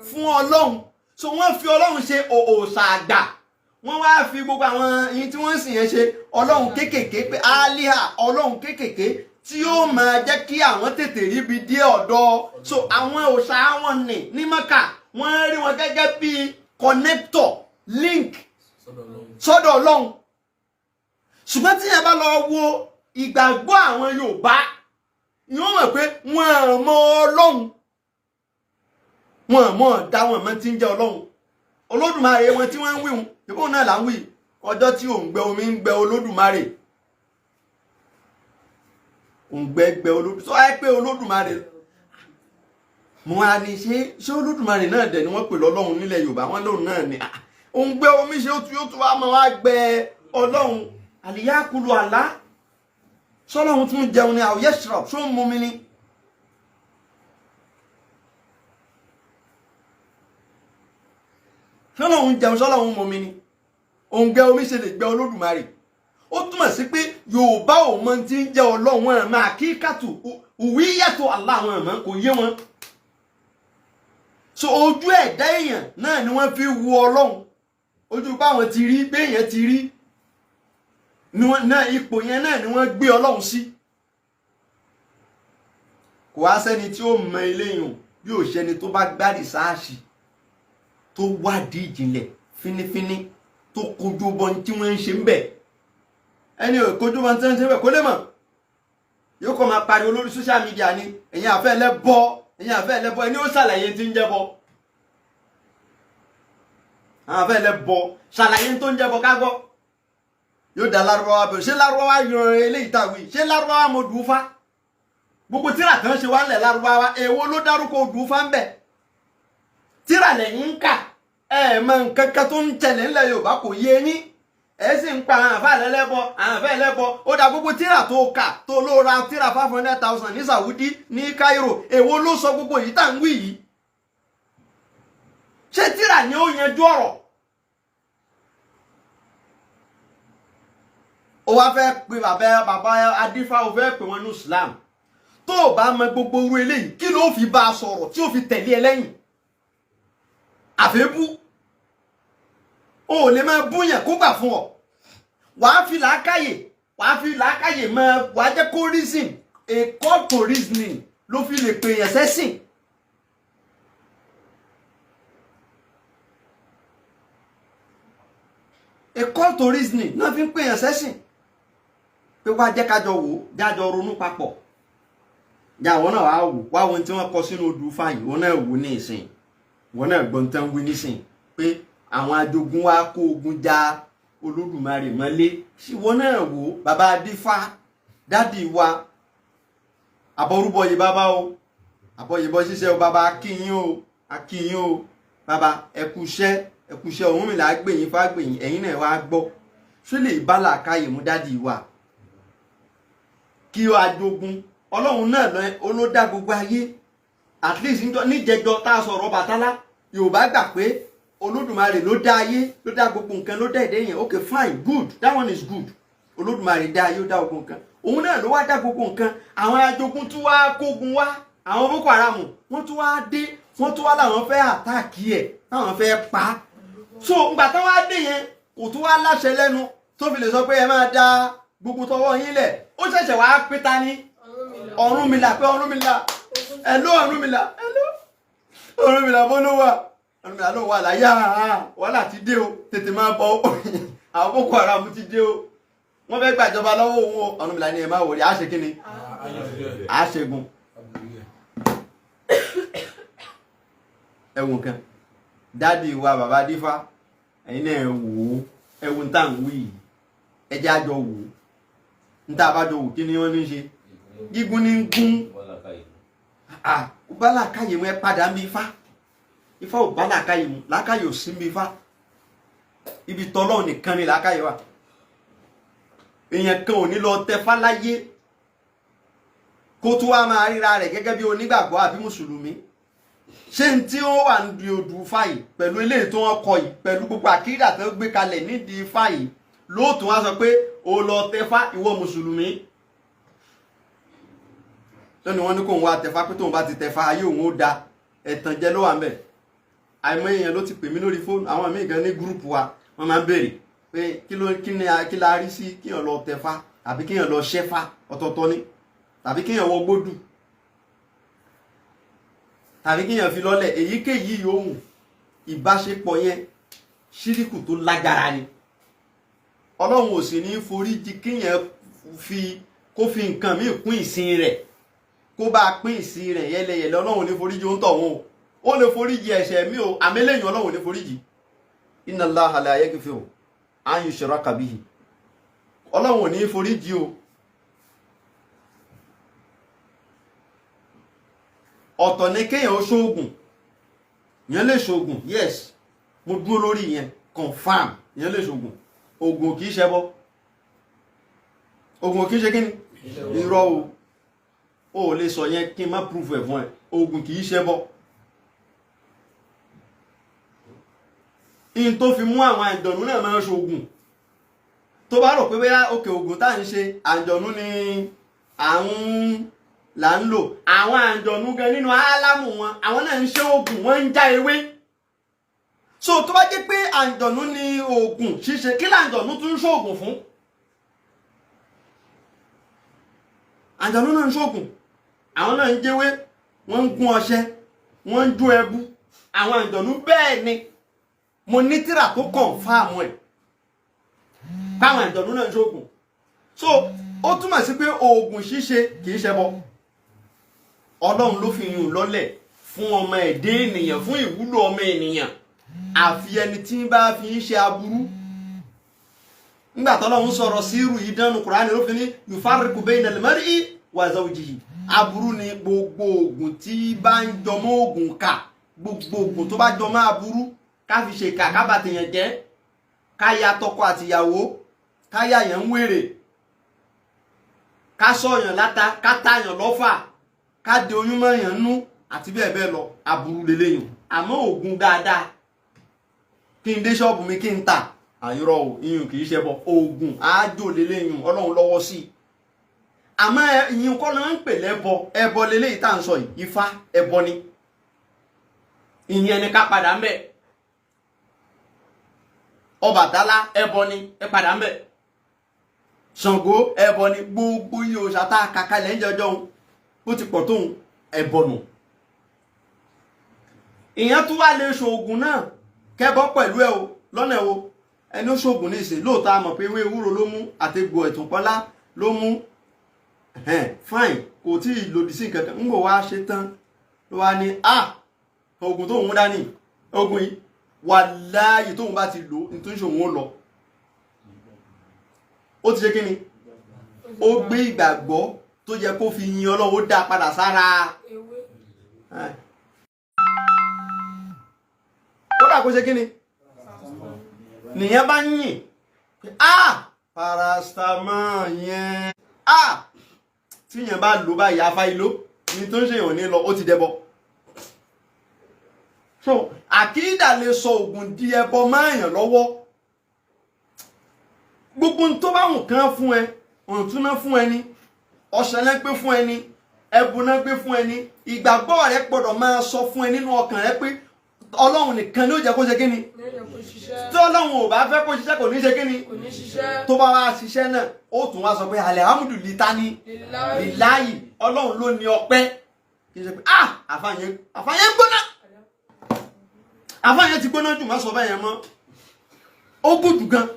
fún Ọlọ́hun so wọ́n fi Ọlọ́hun ṣe òòṣà àgbà wọ́n wá fi gbogbo àwọn yìí tí wọ́n sìn yẹn ṣe Ọlọ́hun kéékèèké pé aliha Ọlọ́hun kéékèèké tí ó máa jẹ́ kí àwọn tètè ríbi dé ọ̀dọ̀ so àwọn òòṣà wọn ní Mẹ́kà wọ́n rí wọn gẹ́gẹ́ bí connector link sọ́dọ̀ Ọlọ́hun ṣùgbọ́n tí yẹn bá lọ wo ìgbàgbọ́ àwọn Yorùbá ni wọ́n mọ̀ pé wọ́n mọ Ọlọ́hun wọ́n mọ̀ dá wọn mọ́ tí ń jẹ́ Ọlọ́hun Olódùmarè wọn tí wọ́n ń wíhun ìbọn náà là ń wí ọjọ́ tí òǹgbẹ omi ń gbẹ Olódùmarè òǹgbẹ gbẹ Olódùmarè sọ ẹ pé Olódùmarè mo wá ní ṣé Olódùmarè náà dẹ̀ ni wọ́n pè lọ́lọ́hun nílẹ̀ Yorùbá wọn lóhun náà ni òǹgbẹ omi ṣe ó tún wá máa wá gbẹ Ọlọ́hun àlìyákulu àlá sọ́lọ́hun tún jẹun ni àwòyẹ́ ṣọ́ọ̀ ṣó ń mú mi ni sọ́lọ́hun jẹun sọ́lọ́hun mú mi ni òǹgbẹ omi ṣe lè gbẹ Olódùmarè ó túmọ̀ sí pé Yorùbá ò mọ tí ń jẹ́ Ọlọ́hun ẹ̀ máa kí kàtù òwí yàtọ̀ àlá àwọn ẹ̀mọ́ kò yé wọn so ojú ẹ̀dá èèyàn náà ni wọ́n fi wo Ọlọ́hun ojú báwọn ti rí béèyàn ti rí náà ipò yẹn náà ni wọ́n gbé Ọlọ́run sí. Kò wá sẹ́ni tí ó mọ eléyìn bí ò ṣẹni tó bá gbá rìsáàṣì tó wádìí ìjìnlẹ̀ fínífíní tó kojú bọ́n tí wọ́n ń ṣe ń bẹ̀. Ẹni ò kojú bọ́n tí wọ́n ń ṣe ń bẹ̀ kó lè mọ̀. Yóò kọ́ máa pariwo lórí social media ni ẹ̀yin àfẹ́ ẹlẹ́bọ ẹ̀yin àfẹ́ ẹlẹ́bọ ẹni ó ṣàlàyé tí ń jẹ́bọ. Àwọn àfẹ́ ẹlẹ́bọ ṣàlàyé tó ń jẹ́bọ ká gbọ́. Yóò dá Lárúbáwá bẹ̀rẹ̀ ṣé Lárúbáwá yan eléyìí tàwí ṣé Lárúbáwá mo dùn fá. Gbogbo tíra kan ṣe wá ńlẹ̀ Lárúbáwá èwo ló dárúkọ odù fá ń bẹ̀. Tíra lẹ́yìn ń kà mọ nǹkan kan tó ń tẹ̀lé ńlẹ̀ Yorùbá kò yé yín. Sì ń pa àwọn àfẹ́ ẹlẹ́bọ ó dá gbogbo tíra tó kà tó ló ra tíra 500,000 ní Saudi ní Cairo èwo ló sọ gbogbo yìí tá ń wí yìí. Ṣé tíra ni ó yanjú ọ̀rọ̀? Ó wá fẹ́ pe bàbá Adífá ó fẹ́ pè wọ́n ní Islam. Tó bá mọ gbogbo orú eléyìí kí ló fi bá sọ̀rọ̀ tí ó fi tẹ̀lé ẹ lẹ́yìn? Àfẹ́bú o lè máa búyàn kó gbà fún ọ. Wàá fi làákàyè máa wàá jẹ́ kó reason a call to reasoning ló fi lè pè yàn sẹ́sìn. A call to reasoning náà fi ń pè yàn sẹ́sìn. Pé wá jẹ́ kájọ wò jájọ ronú papọ̀. Já wọn náà wá wọn tí wọ́n kọ sínú odù fáyì wọn náà wò ní ìsìn wọn náà gbọ́n tán wí nísìn pé àwọn ajogun wa kó ogun já Olódùmarè mọ́lé sí wọn náà wò bàbá Adífá dádì wa àbọrúbọyè bàbá o àbọyèbọ ṣiṣẹ́ o bàbá akíyín o bàbá ẹkúṣẹ́ Ọ̀rúnmìlà gbèyìn fágbèyìn ẹ̀yin náà wá gbọ́ ṣé lè bá làákàyè mú dádì wa kí o ajogun Ọlọ́run náà ló dá gbogbo ayé at least níjẹjọ tá a sọ̀rọ̀ Bàtálá Yorùbá gbà pé Olódùmarè ló dá ayé ló dá gbogbo nǹkan ló dá èdè yẹn okay fine good that one is good Olódùmarè dá ayé ó dá gbogbo nǹkan òun náà ló wá dá gbogbo nǹkan àwọn ajogun tún wá kógun wá àwọn Boko Haram wọ́n tún wá dé wọ́n tún wá láwọn fẹ́ àtàkì ẹ̀ táwọn fẹ́ pa so ngbà tán wá dé yẹn kò tún wá láṣẹ lẹ́nu tó fi lè sọ pé ẹ máa dá gbogbo tọwọ́ yín lẹ̀ ó ṣẹ̀ṣẹ̀ wá pé ta ni Ọ̀rúnmìlà pé Ọ̀rúnmìlà Ọ̀rúnmìlà bó ló wà Ọ̀rúnmìlà ló wà láyé wàhálà ti dé o tètè máa bọ̀ àwọn Boko Haram ti dé o wọ́n fẹ́ gbàjọba lọ́wọ́ òun Ọ̀rúnmìlà ni ẹ máa wòrí àṣẹ kíni àṣẹgun ẹ̀wùn kan dádì wa bàbá Adífá ẹ̀yin náà wò ó ẹ̀wùn tá ń wí ẹjẹ́ àjọ wò ó ń tá a bá jọ wò kí ni wọ́n ní ṣe gígùn ní gún bá làákàyè mú ẹ padà ń bí Ifá ò bá làákàyè mú làákàyè ò sí ń bí Ifá ibi tọ́lọ́ nìkan ni làákàyè wà èèyàn kan ò ní lọ tẹfá láyé kó tó wá máa ríra rẹ̀ gẹ́gẹ́ bí onígbàgbọ́ àbí mùsùlùmí ṣé n tí ó wà nídìí odù Ifá yìí pẹ̀lú eléyìí tó wọ́n kọ yìí pẹ̀lú gbogbo àkídà tó gbé kalẹ̀ nídìí Ifá yìí lóòtún wá sọ pé o lọ tẹfá ìwọ mùsùlùmí lónìí wọ́n ní kóun wá tẹfá pé tóun bá ti tẹfá ayé òun ó da ẹ̀tàn jẹ ló wà ń bẹ̀ àìmọye èèyàn ló ti pè mí lórí fóònù àwọn míì gan ní gúrùpù wa wọ́n máa ń béèrè pé kí la rí sí kíyàn lọ tẹfá àbí kíyàn lọ ṣẹ́fá ọ̀tọ̀ọ̀tọ̀ ni tàbí kíyàn wọ gbódù tàbí kíyàn fi lọ́lẹ̀ èyíkéyìí ohun ìbáṣepọ̀ yẹn ṣíríkù tó lágbára ni Ọlọ́run ò sì ní foríjì kíyàn kó fi nǹkan míì kún ìsìn rẹ̀ kó bá pín ìsìn rẹ̀ yẹlẹyẹlẹ Ọlọ́run ní foríjì ó ń tọ̀ wọn ó lè foríjì ẹ̀ṣẹ̀ mi o àmẹ́lẹ́yìn Ọlọ́run ní foríjì inna Allaha la yaghfiru an yushraka bihi Ọlọ́run ò ní foríjì o ọ̀tọ̀ ní kéèyàn ó ṣoògùn yẹn lè ṣoògùn yes mo dúró lórí yẹn confam yẹn lè ṣoògùn oògùn kìí ṣẹbọ oògùn kìí ṣe kíni irọ́ o lè sọ yẹn kí n má proof ẹ̀ fún ẹ oògùn kìí ṣẹbọ in tó fi mú àwọn àjọ̀nú náà máa ṣoògùn tó bá rò pé bóyá òkè oògùn tá ń ṣe àjọ̀nú ni là ń lò àwọn àjọ̀nú gan nínú álámù wọn àwọn náà ń ṣe oògùn wọ́n ń já ewé so tó bá jẹ́ pé àjọ̀nú ni oògùn ṣíṣe kí làjọ̀nú tún ṣoògùn fún àjọ̀nú náà ń ṣoògùn àwọn náà ń jẹ́wé wọ́n ń gún ọṣẹ wọ́n ń jó ẹbú àwọn àjọ̀nú bẹ́ẹ̀ ni mo ní tírà tó kọ̀ǹfàmù ẹ̀ báwọn àjọ̀nú náà ń ṣoògùn so ó túmọ̀ sí pé oògùn ṣíṣe kì í ṣẹbọ ọlọ́run ló fi yùn lọ́lẹ̀ fún ọmọ ẹ̀dẹ́ ènìyàn fún ìwúlò ọmọ ènìyàn àfi ẹni tí ń bá fi ń ṣe aburú nígbà tọ́lọ́run sọ̀rọ̀ sírù yìí dánù Kùránì ló fi ní yufarriqu bayna al-mar'i wa zawjihi aburú ni gbogbo oògùn tí bá ń jọmọ́ oògùn ká gbogbo oògùn tó bá jọmọ́ aburú ká fi ṣe ká ká bàtẹ̀yàn jẹ́ ká ya tọkọ àtìyàwó ká yà yàn ń wèrè ká sọ̀yàn láta ká tàyàn lọ́fà ká de oyún mọ́yàn nú àti bẹ́ẹ̀ bẹ́ẹ̀ lọ aburú lélẹ́yìn àmọ́ oògùn dáadáa kí n dé ṣọ́ọ̀bù mi kí n tà àyọrọ ìyún kì í ṣe bọ oògùn àájò lélẹ́yìn ọlọ́run lọ́wọ́ sí i àmọ́ ìyún kọ́ náà ń pè lẹ́bọ ẹbọ lélẹ́yìí tá à ń sọ yìí ifá ẹbọ ni ìyẹn ni ká padà ń bẹ̀ Ọbàtálá ẹbọ ni ẹ padà ń bẹ̀ Ṣàngó ẹbọ ni gbogbo iye òòṣà tá a kàkà lẹ́yìn ọjọ́ òun bó ti pọ̀ tóun ẹbọ nù ìyẹn tún wá lè ṣoògùn náà kẹbọ pẹ̀lú ẹ o lọ́nà ẹ o ẹni ó ṣoògùn ní ìsìn lóòótọ́ a mọ̀ pé ewé ewúro ló mú àtegbò ẹ̀tùn pọ́nlá ló mú fine kò tí ì lòdì sí nǹkan kan ń bò wá ṣe tán ló wá ní oògùn tóun mú dání oògùn yìí wà láàyè tóun bá ti lò nítorí ṣòun ó lọ ó ti ṣe kí ni ó gbé ìgbàgbọ́ tó yẹ kó fi yin Ọlọ́run ó dá padà sára kódà kó ṣe kí ni nìyẹn bá yìn paracetamol yẹn tí yẹn bá lò bá ìyá ìlò ní tó ń ṣe ìwọ̀n ní lọ ó ti dẹbọ so àkídà lè sọ ògùn di ẹbọ máàyàn lọ́wọ́ gbogbo tó bá wùn kán fún ẹ òǹtún náà fún ẹni ọ̀sẹ̀ náà gbé fún ẹni ẹbùn náà gbé fún ẹni ìgbàgbọ́ rẹ gbọ́dọ̀ máa sọ fún ẹ nínú ọkàn rẹ pé Ọlọ́run nìkan ló jẹ́ kó ṣe kíni tí Ọlọ́run ò bá fẹ́ kó ṣiṣẹ́ kò ní ṣe kíni tó bá wá ṣiṣẹ́ náà ó tún wá sọ pé alhamdulillah lillahi Ọlọ́run ló ní ọpẹ́ kì í ṣe pé àfàyẹn gbóná àfàyẹn ti gbóná jù má sọ bẹ́ẹ̀ yẹn mọ́ ó gùdù gan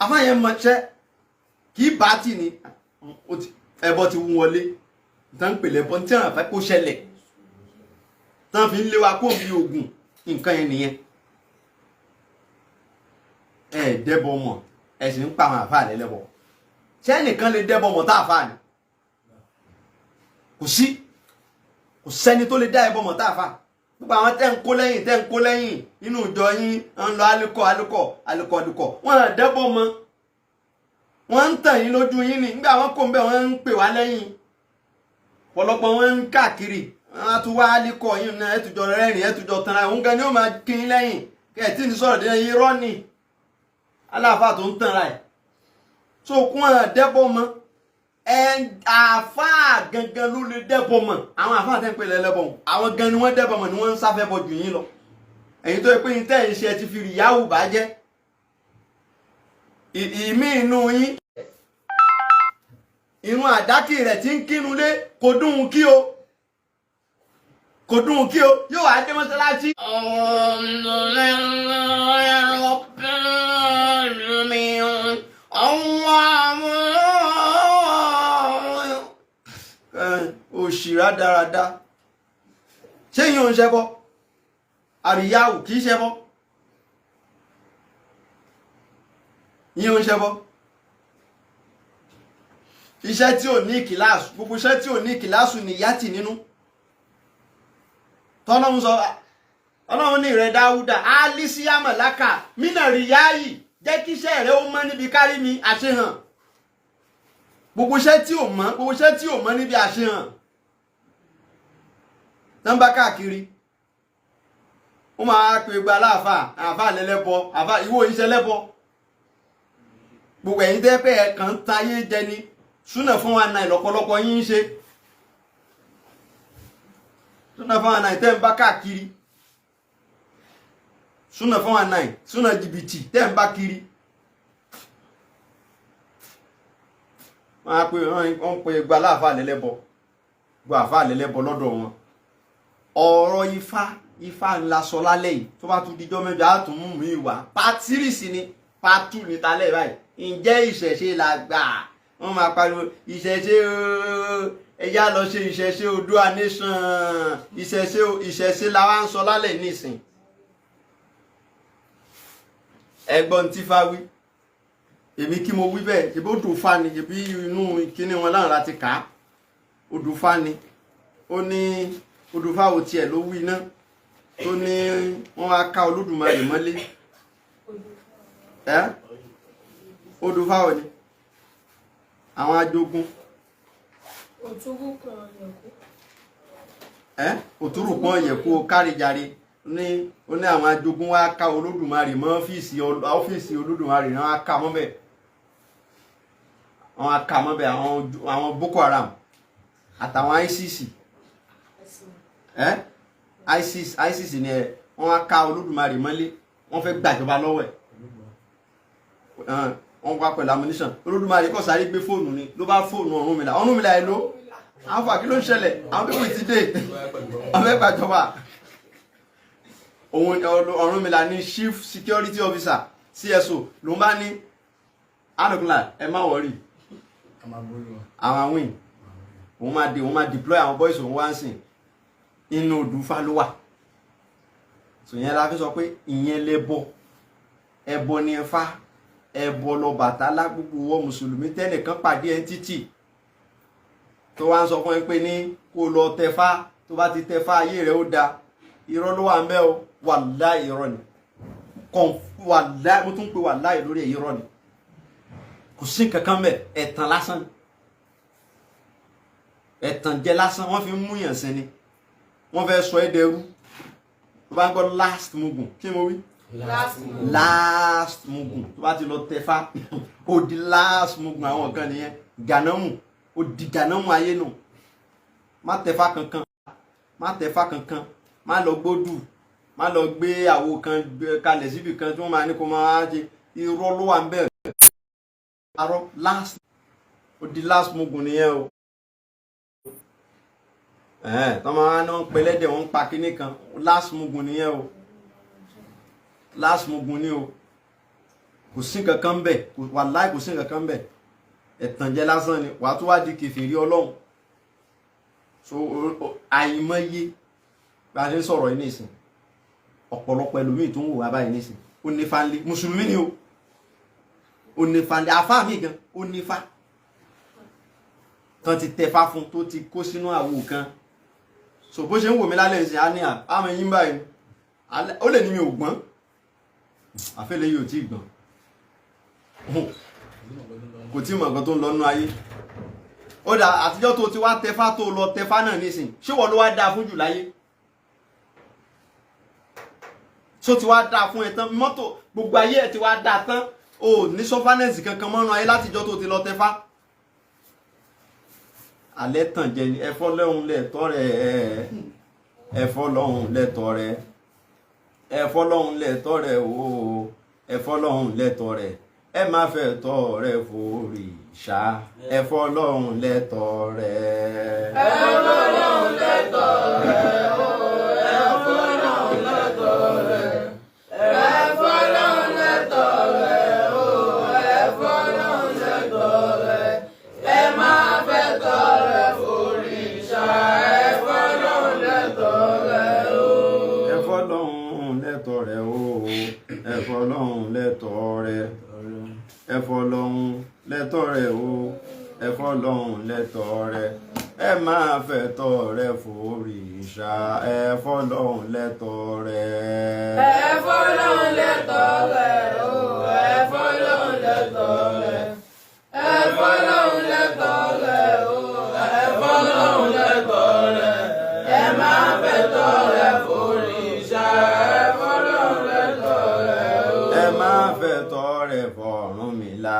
àfàyẹn mọ̀ ṣẹ́ kì í bá tì ní ẹbọ ti wú wọlé tán pèlè ẹbọ tí wọn fẹ́ kó ṣẹlẹ̀ tán fi ń lé wa kó bí ogun nǹkan yẹn nìyẹn dẹ́bọ mọ̀ ẹ sì ń pa àwọn àfáà lẹ́lẹ́bọ ṣé ẹnìkan lè dẹ́bọ mọ̀ tá àfáà ni kò sẹ́ni tó lè dá ẹbọ mọ̀ tá àfáà gbogbo àwọn tẹ́ ń kó lẹ́yìn nínú ìjọ yín ń lọ alukọ̀ wọ́n á dẹ́bọ mọ̀ wọ́n ń tàn yín lójú yín ni nígbà wọ́n kò ń bẹ̀ wọ́n ń pè wá lẹ́yìn ọ̀pọ̀lọpọ̀ wọ́n ń káàkiri wọ́n á tún wá alíkọ̀ yín náà ẹ̀tùjọ rẹ́rìn ẹ̀tùjọ tanra òun gan ni ó máa kí yín lẹ́yìn kẹ́ẹ̀tì ní sọ̀rọ̀ dé irọ́ ni aláàfáà tó ń tanra ẹ̀ tó kún ẹ̀ dẹ́bọ̀ mọ́ àfáà gangan ló lè dẹ́bọ̀ mọ́ àwọn àfáà tẹ́ ń pè lẹ́lẹ́bọ̀ àwọn gan ni wọ́n dẹ́bọ̀ mọ́ ni wọ́n ń sáfẹ́ bọ̀ jù yín lọ èyí tó yẹ pé yín tẹ́ ẹ̀ ń ṣe ti fi rìyáwó bàjẹ́ ìmí inú yín irun àdákì rẹ̀ tí ń kírun lé kò dùn kí o yóò wá dé mọ́sálásí. òṣìrá dáradá ṣé yín ò ń ṣẹbọ àríyáwó kì í ṣẹbọ yín ò ń ṣẹbọ iṣẹ́ tí ò ní ìkìláàsù gbogbo iṣẹ́ tí ò ní ìkìláàsù ní yàtì nínú tọ́lọ́run sọ Ọlọ́run ní ìrẹ Dáúdà alísíámà lákà mínà ríyáyì jẹ́ kí iṣẹ́ rẹ ó mọ́ níbi kárí mi àṣehàn gbogbo iṣẹ́ tí ò mọ́ níbi àṣehàn nọ́mbà káàkiri ó máa pe gba àfà lẹ́lẹ́bọ àfà ìwọ iṣẹ́ lẹ́bọ gbogbo ẹ̀yin tẹ́ pé ẹ̀ kàn ń tayé jẹ ni súnà fún wa náà lọ́pọ̀lọpọ̀ yín ń ṣe súnà fún wa náà tẹ́ ń bá káàkiri súnà fún wa náà súnà jìbìtì tẹ́ ń bá kiri wọ́n á pè wọ́n pe gba láàfà lẹ́lẹ́bọ gba àfà lẹ́lẹ́bọ lọ́dọ̀ wọn ọ̀rọ̀ ifá ńlá sọ lálẹ́ yìí tó bá tún dijọ́ mẹ́jọ á tún mú mi wá part 3 sí ni part 2 ní talẹ́ báyìí ǹjẹ́ ìṣẹ̀ṣe làgbà wọ́n máa pariwo ìṣẹ̀ṣe ẹ̀yà lọ ṣe ìṣẹ̀ṣe Oòduà nation ìṣẹ̀ṣe la wá ń sọ lálẹ́ nísìn ẹgbọ́n tí fá wí èmi kí mo wí bẹ́ẹ̀ ṣebí odò fá ni ṣebí inú kíní wọn láwọn láti kà á odò fá ni ó ní odò fá ò tiẹ̀ ló wí náà tó ní wọ́n wá ká Olódùmarè mọ́lé odò fá ò ní àwọn ajogun òtúrùpọ̀ yẹ̀kú kárìjàre ní ó ní àwọn ajogun wá ká Olódùmarè mọ́ ọ́fíìsì Olódùmarè náà wá ká mọ́bẹ̀ àwọn aká mọ́bẹ̀ àwọn Boko Haram àtàwọn ISIS ni wọ́n wá ká Olódùmarè mọ́lé wọ́n fẹ́ gbàjọba lọ́wọ́ ẹ̀ wọ́n wá pẹ̀lú ammunition Olódùmarè kọ́ sáré gbé fóònù ni ló bá fóònù Ọ̀rúnmìlà ẹ̀ ló àwọn fà kí ló ń ṣẹlẹ̀ àwọn pípò ti dé wọ́n fẹ́ gbàjọba òun Ọ̀rúnmìlà ní chief security officer CSO ló bá ní àdùkúnlá ẹ má wọrí àwọn win òun máa deploy àwọn boys òun wá ń sìn inú odù Ifá ló wà so yẹn la fi sọ pé ìyẹn ẹbọ ni Ifá ẹbọ l'Ọbàtálá gbogbo wọ mùsùlùmí tẹnìkan pàdé entity tó wá ń sọ fún ẹ pé ní kó lọ tẹfá tó bá ti tẹfá ayé rẹ ó da irọ́ ló wà ń bẹ o wàláì irọ́ ni wàláì mo tún pè wàláì lórí ẹ̀ irọ́ ni kò sí kankan bẹ́ẹ̀ ẹ̀tàn lásán ẹ̀tàn jẹ lásán wọ́n fi ń mú yàn sí ni wọ́n fẹ́ sọ ẹ́ dẹrú tó bá ń gbọ́ last mugun kí mo wí last mugun tó bá ti lọ tẹfá ó di last mugun àwọn kan nìyẹn gànámù ó di gànámù ayé nù má tẹfá kankan má lọ gbódù má lọ gbé àwo kan kalẹ̀ síbi kan tí wọ́n máa ní kó máa ṣe irọ́ ló wà ń bẹ̀ arọ́ last ó di last mugun nìyẹn o tọ́mọ wa náà ń pẹlẹ́dẹ̀ wọ́n ń pa kíní kan last mugun nìyẹn o last mugun ni o kò sí kankan bẹ̀ wàláì kò sí kankan bẹ̀ ẹ̀tànjẹ lásán ni wàá tó wá di kèfèrí Ọlọ́run so àìmọye bá a ṣe ń sọ̀rọ̀ yìí nísìn ọ̀pọ̀lọpọ̀ ẹlòmíì tó ń wò wá báyìí nísìn ó ní fáńlé mùsùlùmí ni o ó ní fáńlé àfáà mi gan ó ní fá tán ti tẹfá fún tó ti kó sínú àwo kan so bó ṣe ń wò mí lálẹ́ ìsìn á ní àmọ́ yín báyìí ó lè ní mi ò gbọ́n àfẹ́lẹ́ yìí ò tí gbọ́n kò tí mọ̀ nǹkan tó ń lọ nínú ayé ó dà àtijọ́ tó ti wá tẹfá tó lọ tẹfá náà nísìn ṣé wọ́n ló wá dáa fún jù láyé tó ti wá dáa fún ẹ tán mọ́tò gbogbo ayé ẹ ti wá dáa tán ò ní sọfánẹ́sì kankan mọ́nú ayé látijọ́ tó ti lọ tẹfá alẹ́ tàn jẹ ni ẹ̀fọ́ lọ́hùn lẹ́tọ́ rẹ̀ ẹ̀fọ́ lọ́hùn lẹ́tọ́ rẹ̀ ẹ̀fọ́ lọ́hùn lẹ́tọ́ rẹ̀ o ẹ̀fọ́ lọ́hùn lẹ́tọ́ rẹ̀ ẹ má fẹ́ tọ́ rẹ̀ forí ṣá ẹ̀fọ́ lọ́hùn lẹ́tọ́ rẹ̀. ẹ̀fọ́ lọ́hùn lẹ́tọ́ rẹ̀ o ẹ̀fọ́ lọ́hùn lẹ́tọ́ rẹ̀ ẹ̀fọ́ lọ́hùn lẹ́tọ́ rẹ̀ o ẹ̀fọ́ lọ́hùn lẹ́tọ́ rẹ̀ ẹ má fẹ́ tọ́ rẹ̀ forí ṣá ẹ̀fọ́ lọ́hùn lẹ́tọ́ rẹ̀ o. ẹ̀fọ́ lọ́hùn lẹ́tọ́ rẹ̀ o ẹ̀fọ́ lọ́hùn lẹ́tọ́ rẹ̀ ẹ̀fọ́ lọ́hùn lẹ́tọ́ rẹ̀ o ẹ̀fọ́ lọ́hùn lẹ́tọ́ rẹ̀ ẹ máa fẹ́ tọ́ rẹ̀ forí ṣá ẹ̀fọ́ lọ́hùn lẹ́tọ́ rẹ̀. ẹ̀fọ́ lọ́hùn lẹ́tọ́ rẹ̀ o ẹ̀fọ́ lọ́hùn lẹ́tọ́ rẹ̀ ẹ̀fọ́ lọ́hùn lẹ́tọ́ rẹ̀ o ẹ̀fọ́ lọ́hùn lẹ́tọ́ rẹ̀ ẹ máa fẹ́ tọ́ rẹ̀ forí ṣá ẹ̀fọ́ lọ́hùn lẹ́tọ́ rẹ̀ o. ẹ máa fẹ́ tọ́ rẹ̀ fọ̀rúnmìlà.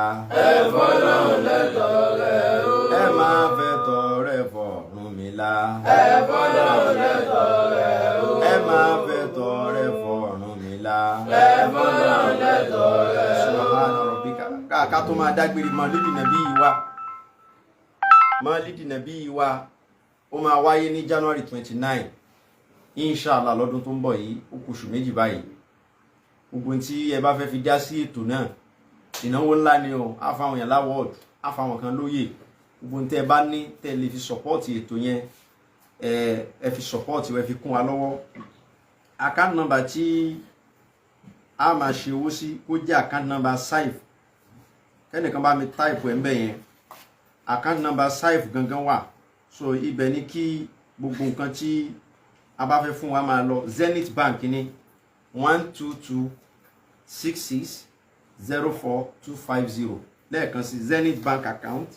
ẹ̀fọ́ lọ́hùn lẹ́tọ́ rẹ̀ o. ẹ máa fẹ́ tọ́ rẹ̀ fọ̀rúnmìlà. ẹ̀fọ́ lọ́hùn lẹ́tọ́ rẹ̀ o. ẹ máa fẹ́ tọ́ rẹ̀ fọ̀rúnmìlà. ẹ̀fọ́ lọ́hùn lẹ́tọ́ rẹ̀ o. Subhana rabbika ká tó máa dágbére mọ́ lílì nàbí wa Málídì Nàbí wa ó máa wáyé ní January 29 inshallah lọ́dún tó ń bọ̀ yìí, ó kù oṣù méjì báyìí. Gbogbo tí ẹ bá fẹ́ fi dá sí ètò náà, ìnáwó ńlá ni o, á fáwọn èèyàn láwọ́ọ̀dù, á fáwọn kan lóyè. Gbogbo tẹ́ bá ní tẹ́ lè fi support ètò yẹn, ẹ fi support, ẹ fi kún wa lọ́wọ́. Account number tí a máa ṣe owó sí kó jẹ́ account number Saif. Kẹ́nìkan bá mi type ẹ̀ ń bẹ̀ yẹn. Account number Saif gangan wà. So ibẹ̀ ni kí gbogbo nǹkan tí a bá fẹ́ fún wa máa lọ. Zenith Bank ní 12266042250. Lẹ́ẹ̀kan sí Zenith Bank account.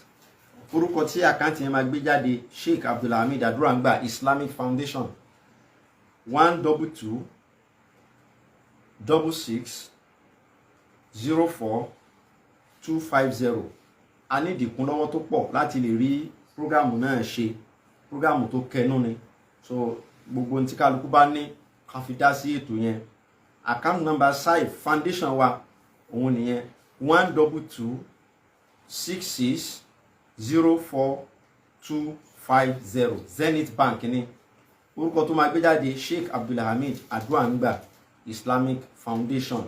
Orúkọ tí account yẹn máa gbé jáde Sheikh Abdulhamid Adurangba Islamic Foundation 12266042250. A ní ìdìkún lọ́wọ́ tó pọ̀ láti lè rí prógámù náà ṣe. Prógámù tó kẹnú ni. So gbogbo tí kálukú bá ní ká fi dá sí ètò yẹn. Account number Saif foundation wa òun nìyẹn 12266042250. Zenith Bank ni orúkọ tó máa gbé jáde Sheikh Abdulhamid Adurangba Islamic Foundation.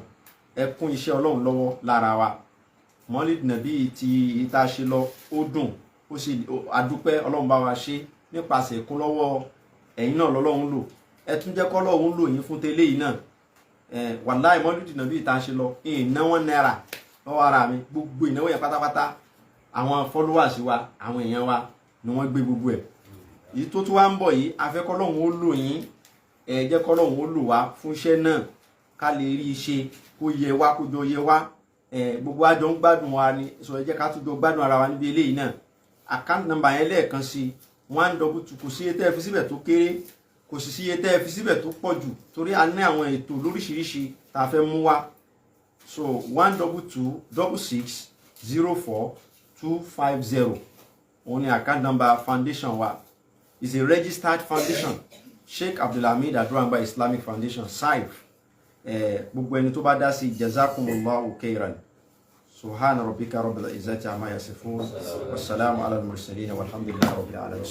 Ẹ kún iṣẹ́ Ọlọ́run lọ́wọ́ lára wa. Mọ́lídì Nàbí tí ìta ṣe lọ ó dùn, ó sì adúpẹ́ Ọlọ́run bá wa ṣe nípasẹ̀ ìkún lọ́wọ́ ẹ̀yin náà lọ́lọ́run lò. Ẹ tún jẹ́ kọ́lọ́run lò yín fún tẹ́lẹ̀ yìí náà. Wàláì Mọ́lídì Nàbí ìta ṣe lọ ìnáwó náírà lọ́wọ́ ara mi, gbogbo ìnáwó yẹn pátápátá àwọn followers wa, àwọn èèyàn wa ni wọ́n gbé gbogbo ẹ̀. Èyí tó tún wá ń bọ̀ yìí, a fẹ́ kọ́lọ́run ó lò yín, jẹ́ kọ́lọ́run ó lò wá fún iṣẹ́ náà ká lè rí iṣẹ́ kó yẹ wá, kó jọ yẹ wá. Gbogbo àjọ ń gbádùn wa ni, so ẹ jẹ́ ká tún jọ gbádùn ara wa níbi eléyìí náà. Account number yẹn lẹ́ẹ̀kan sí 122. Kò sí iye tẹ́ ẹ fi síbẹ̀ tó kéré, kò sì sí iye tẹ́ ẹ fi síbẹ̀ tó pọ̀ jù, torí a ní àwọn ètò lóríṣiríṣi tá a fẹ́ mú wá. So 12266042250 òun ni account number foundation wa. Is a registered foundation, Sheikh Abdulhamid Adurangba Islamic Foundation Saif. Gbogbo ẹni tó bá dá sí jazakumullahu khairan. Subhana rabbika rabbil izzati amma yasifun. Wassalamu ala al-mursalin walhamdulillahi rabbil alamin.